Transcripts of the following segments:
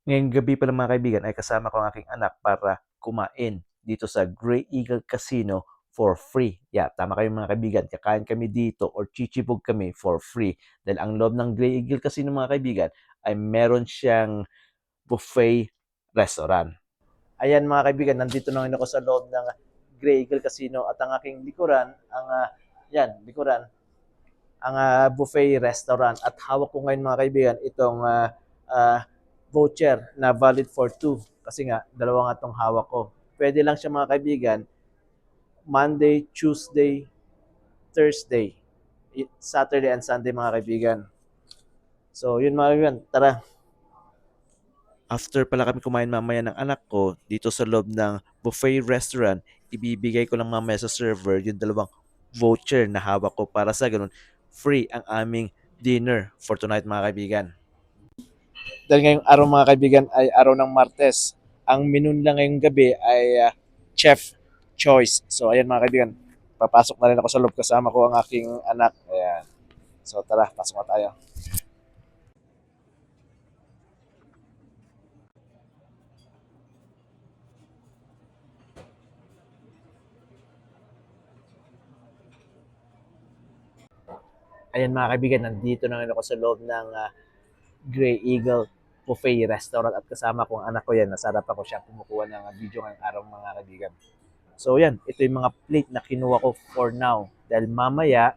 Ngayong gabi pala mga kaibigan ay kasama ko ang aking anak para kumain dito sa Grey Eagle Casino for free. Yeah, tama kayo mga kaibigan, kakain kami dito or chichibog kami for free. Dahil ang loob ng Grey Eagle Casino mga kaibigan ay meron siyang buffet restaurant. Ayan mga kaibigan, nandito na ako sa loob ng Grey Eagle Casino at ang aking likuran, likuran, ang buffet restaurant at hawak ko ngayon mga kaibigan itong uh, voucher na valid for two kasi nga dalawa nga itong hawak ko. Pwede lang siya mga kaibigan Monday, Tuesday, Thursday, Saturday and Sunday mga kaibigan. So yun mga kaibigan, tara. After pala kami kumain mamaya ng anak ko dito sa loob ng buffet restaurant, ibibigay ko lang mamaya sa server yung dalawang voucher na hawak ko para sa ganun free ang aming dinner for tonight mga kaibigan. Dahil ngayong araw mga kaibigan ay araw ng Martes, ang menu nila ngayong gabi ay chef choice. So ayan mga kaibigan, papasok na rin ako sa loob kasama ko ang aking anak. Ayan. So tara, pasok na tayo. Ayan mga kaibigan, nandito na rin ako sa loob ng Grey Eagle Buffet Restaurant at kasama ko ang anak ko yan. Nasarap ako siya kumukuha ng video ngayong araw mga kaibigan. So yan, ito yung mga plate na kinuha ko for now. Dahil mamaya,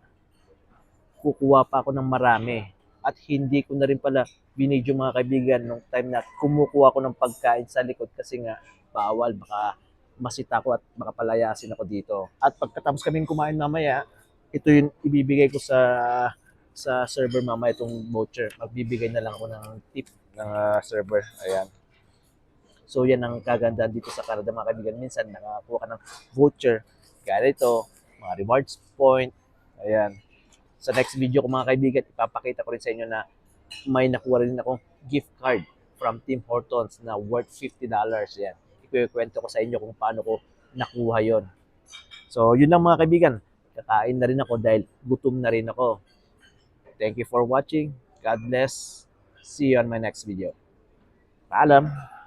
kukuha pa ako ng marami. At hindi ko na rin pala binidyo mga kaibigan nung time na kumukuha ko ng pagkain sa likod kasi nga bawal, baka masita ko at baka palayasin ako dito. At pagkatapos kaming kumain mamaya, ito yung ibibigay ko sa server mamaya itong voucher. Magbibigay na lang ako ng tip ng server. Ayan. So yan ang kagandahan dito sa Canada mga kaibigan. Minsan nakakuha ka ng voucher. Kaya ito, mga rewards point. Ayan. Sa next video ko mga kaibigan, ipapakita ko rin sa inyo na may nakuha rin akong gift card from Tim Hortons na worth $50. Yan. Ikukwento ko sa inyo kung paano ko nakuha yon. So yun lang mga kaibigan. Kakain na rin ako dahil gutom na rin ako. Thank you for watching. God bless. See you on my next video. Paalam!